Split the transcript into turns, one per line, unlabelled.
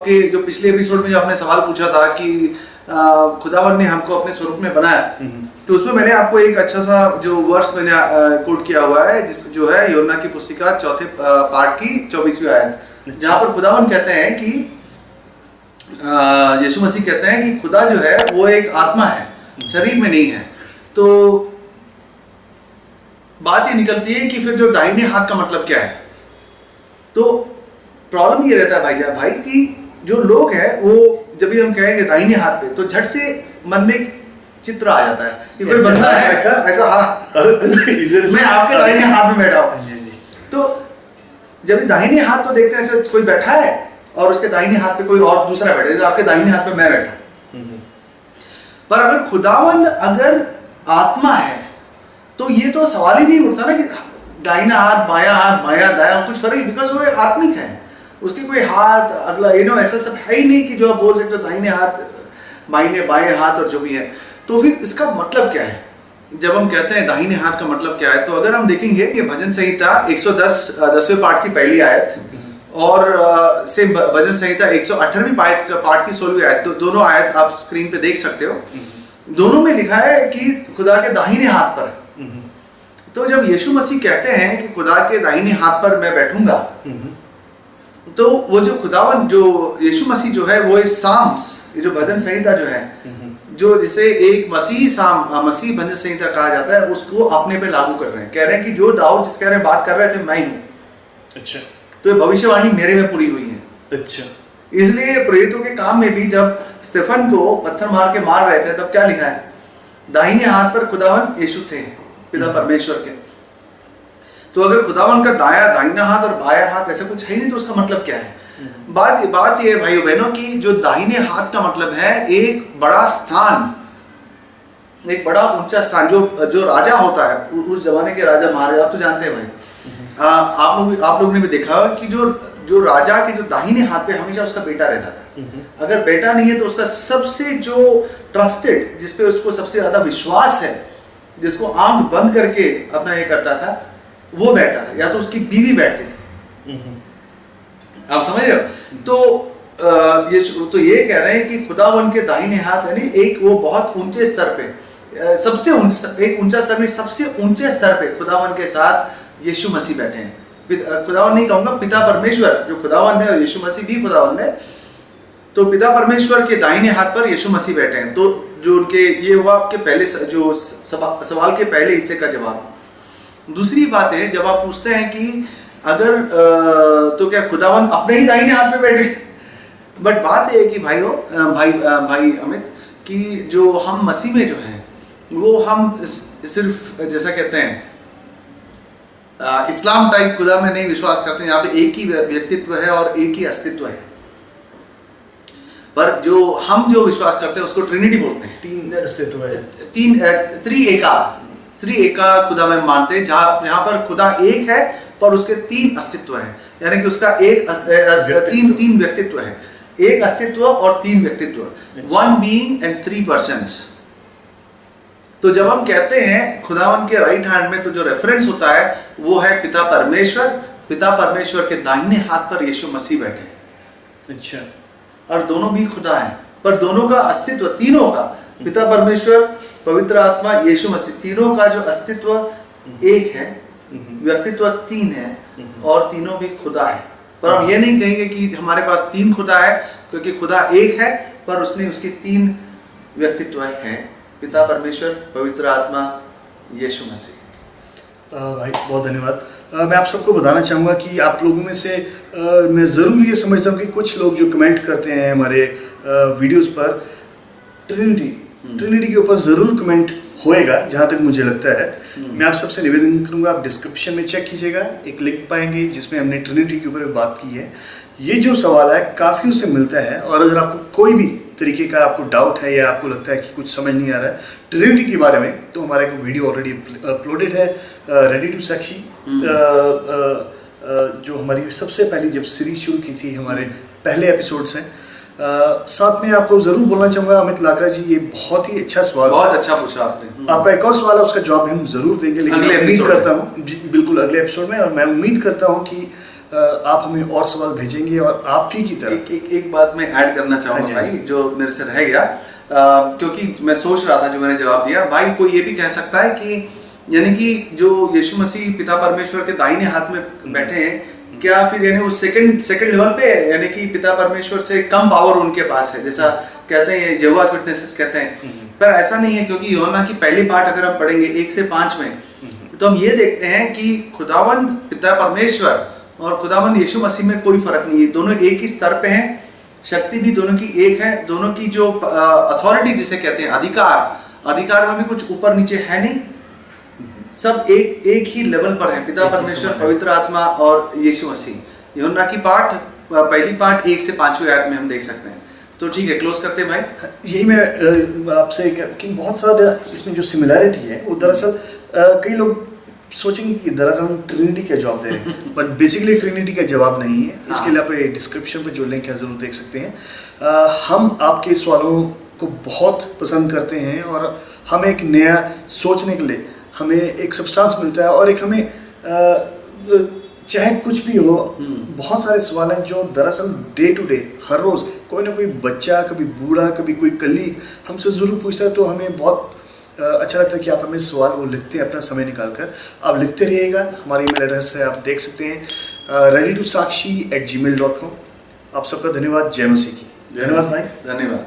कि जो पिछले एपिसोड में जो आपने सवाल पूछा था कि खुदावन ने हमको अपने स्वरूप में बनाया, तो उसमें मैंने आपको एक अच्छा सा जो वर्स मैंने कोट किया हुआ है, जिस जो है यूहन्ना की पुस्तिका चौथे पार्ट की 24वीं आयत, जहाँ पर खुदावन कहते हैं कि यीशु मसीह कहते हैं कि खुदा जो है वो एक आत्मा है, शरीर में नहीं है। तो बात ये निकलती है कि फिर जो दाहिने हाथ का मतलब क्या है। तो प्रॉब्लम ये रहता है भाई कि जो लोग हैं वो जब भी हम कहेंगे दाहिने हाथ पे, तो झट से मन में चित्र आ जाता है कि कोई बंदा है ऐसा हाथ मैं आपके दाहिने हाथ में बैठा हूँ। तो जब दाहिने हाथ को देखते हैं ऐसे कोई बैठा है और उसके दाहिने हाथ पे कोई और दूसरा बैठा है, जैसे आपके दाहिने हाथ पे मैं बैठा। पर अगर खुदावंद अगर आत्मा है तो ये तो सवाल ही नहीं उठता ना कि दाहिना हाथ बायां दायां कुछ फर्क, बिकॉज वो आत्मिक है, उसके कोई हाथ अगला ऐसा सब है ही नहीं कि जो आप बोल सकते हो दाहिने हाथ बाएं हाथ और जो भी है। तो फिर इसका मतलब क्या है जब हम कहते हैं दाहिने हाथ का मतलब क्या है। तो अगर हम देखेंगे कि भजन संहिता 110 10वें पाठ की पहली आयत और से भजन संहिता 118वीं पाठ की 16वीं आयत, तो दोनों आयत आप स्क्रीन पे देख सकते हो। दोनों में लिखा है कि खुदा के दाहिने हाथ पर। तो जब यीशु मसीह कहते हैं कि खुदा के दाहिने हाथ पर मैं बैठूंगा, तो वो जो खुदावन जो यीशु मसीह जो है वो इस साम्स, ये जो भजन संहिता जो है, जो जिसे एक मसीह भजन संहिता कहा जाता है, उसको अपने पे लागू कर रहे हैं। कह रहे हैं कि जो दाऊद जिसके बारे में बात कर रहे थे मैं ही हूँ। अच्छा। तो ये भविष्यवाणी मेरे में पूरी हुई है। अच्छा। इसलिए प्रेरितों के काम में भी जब स्टेफन को पत्थर मार के मार रहे थे तब क्या लिखा है, दाहिने हाथ पर खुदावन यीशु थे पिता परमेश्वर के। तो अगर खुदावन का दाहिना हाथ और बायां हाथ ऐसा कुछ है नहीं, तो उसका मतलब क्या है। बात ये है भाइयों बहनों की जो दाहिने हाथ का मतलब है एक बड़ा स्थान, एक बड़ा ऊंचा स्थान। जो राजा होता है, उस जमाने के राजा महाराजा आप तो जानते हैं भाई, आप लोग ने भी देखा होगा कि जो राजा के जो दाहिने हाथ पे हमेशा उसका बेटा रहता था। अगर बेटा नहीं है तो उसका सबसे जो ट्रस्टेड, जिसपे उसको सबसे ज्यादा विश्वास है, जिसको आंख बंद करके अपना ये करता था, वो बैठता था, या तो उसकी बीवी बैठती थी। आप समझ रहे हो। तो ये कह रहे हैं कि खुदावन के दाहिने हाथ यानी एक वो बहुत ऊंचे स्तर पे, एक ऊंचा स्तर में सबसे ऊंचे स्तर पे खुदावन के साथ यीशु मसीह बैठे हैं। खुदावन नहीं कहूंगा, पिता परमेश्वर जो खुदावन है और यीशु मसीह भी खुदावन है। तो पिता परमेश्वर के दाहिने हाथ पर यीशु मसीह बैठे हैं। तो जो उनके ये हुआ आपके पहले जो सवाल के पहले हिस्से का जवाब। दूसरी बात है, जब आप पूछते हैं कि अगर तो क्या खुदावन अपने ही दाहिने हाथ पे बैठे, बट बात है कि भाई अमित कि जो हम मसीह में जो है वो हम सिर्फ जैसा कहते हैं इस्लाम टाइप खुदा में नहीं विश्वास करते हैं। यहाँ पे एक ही व्यक्तित्व है और एक ही अस्तित्व है, पर हम जो विश्वास करते हैं उसको ट्रिनिटी बोलते हैं। तीन अस्तित्व है, त्रिएका खुदा में मानते हैं, जहाँ पर खुदा एक है पर उसके तीन अस्तित्व हैं, यानी कि उसका तीन व्यक्तित्व है, एक अस्तित्व और तीन व्यक्तित्व, one being and three persons. तो जब हम कहते हैं खुदावन के राइट हैंड में, तो जो रेफरेंस होता है वो है पिता परमेश्वर के दाहिने हाथ पर यीशु मसीह बैठे। अच्छा। और दोनों भी खुदा हैं, पर दोनों का अस्तित्व, तीनों का, पिता परमेश्वर, पवित्र आत्मा, यीशु मसीह, तीनों का जो अस्तित्व एक है, व्यक्तित्व तीन है, और तीनों भी खुदा है। पर हम ये नहीं कहेंगे कि हमारे पास तीन खुदा है, क्योंकि खुदा एक है पर उसने उसके तीन व्यक्तित्व है, पिता परमेश्वर, पवित्र आत्मा, यीशु मसीह।
भाई बहुत धन्यवाद। मैं आप सबको बताना चाहूँगा कि आप लोगों में से मैं ज़रूर ये समझता हूँ कि कुछ लोग जो कमेंट करते हैं हमारे वीडियोस पर, ट्रिनिटी के ऊपर ज़रूर कमेंट होएगा, जहाँ तक मुझे लगता है। मैं आप सबसे निवेदन करूँगा, आप डिस्क्रिप्शन में चेक कीजिएगा, एक लिंक पाएंगे जिसमें हमने ट्रिनिटी के ऊपर बात की है। ये जो सवाल है काफ़ी उससे मिलता है, और अगर आपको कोई भी तरीके का आपको डाउट है या आपको लगता है कि कुछ समझ नहीं आ रहा है ट्रिनिटी के बारे में, तो हमारा एक वीडियो ऑलरेडी अपलोडेड है, रेडी टू साक्षी, जो हमारी सबसे पहली जब सीरीज शुरू की थी, हमारे पहले एपिसोड्स हैं। साथ में आपको जरूर बोलना चाहूँगा अमित लाकरा जी, ये बहुत ही अच्छा सवाल,
बहुत अच्छा पूछा आपने।
आपका एक और सवाल है, उसका जवाब हम जरूर देंगे, लेकिन उम्मीद करता हूँ बिल्कुल अगले एपिसोड में, और मैं उम्मीद करता हूँ कि आप हमें और सवाल भेजेंगे और आप ही की तरफ
एक बात मैं ऐड करना चाहूँगा
हाँ जी,
भाई, जो मेरे से रह गया, क्योंकि मैं सोच रहा था जो मैंने जवाब दिया भाई, कोई ये भी कह सकता है कि यानी कि जो यीशु मसीह पिता परमेश्वर के दाहिने हाथ में बैठे हैं, क्या फिर यानी वो सेकंड लेवल पे है, यानी कि पिता परमेश्वर से कम पावर उनके पास है, जैसा कहते हैं जेहोवास विटनेसेस कहते हैं। पर ऐसा नहीं है, क्योंकि यूहन्ना की पहली पाठ अगर हम पढ़ेंगे 1 से 5 में, तो हम ये देखते हैं कि खुदावंद पिता परमेश्वर और खुदावंद यीशु मसीह में कोई फर्क नहीं है, दोनों एक ही स्तर पे हैं, शक्ति भी दोनों की एक है, दोनों की जो अथॉरिटी जिसे कहते हैं अधिकार में भी कुछ ऊपर नीचे है नहीं, सब एक ही लेवल पर है, पिता परमेश्वर, पवित्र आत्मा और यीशु मसीह। यूहन्ना की पहली पाठ 1 से 5वें आयत में हम देख सकते हैं। तो ठीक है, क्लोज करते हैं भाई।
यही मैं आपसे कि बहुत सारा इसमें जो सिमिलैरिटी है वो दरअसल कई लोग सोचेंगे कि दरअसल हम ट्रिनिटी का जवाब दे रहे हैं, बट बेसिकली ट्रिनिटी का जवाब नहीं है। इसके लिए आप डिस्क्रिप्शन पे जो लिंक है ज़रूर देख सकते हैं। हम आपके सवालों को बहुत पसंद करते हैं और हमें एक नया सोचने के लिए हमें एक सब्सटेंस मिलता है, और एक हमें चाहे कुछ भी हो, बहुत सारे सवाल हैं जो दरअसल डे टू डे हर रोज़ कोई ना कोई बच्चा, कभी बूढ़ा, कभी कोई कलीग हमसे ज़रूर पूछता है, तो हमें बहुत अच्छा लगता है कि आप हमें सवाल वो लिखते हैं अपना समय निकाल कर। आप लिखते रहिएगा, हमारी ईमेल एड्रेस है, आप देख सकते हैं readytosakshi@gmail.com। आप सबका धन्यवाद। जय मसीह की।
धन्यवाद भाई, धन्यवाद।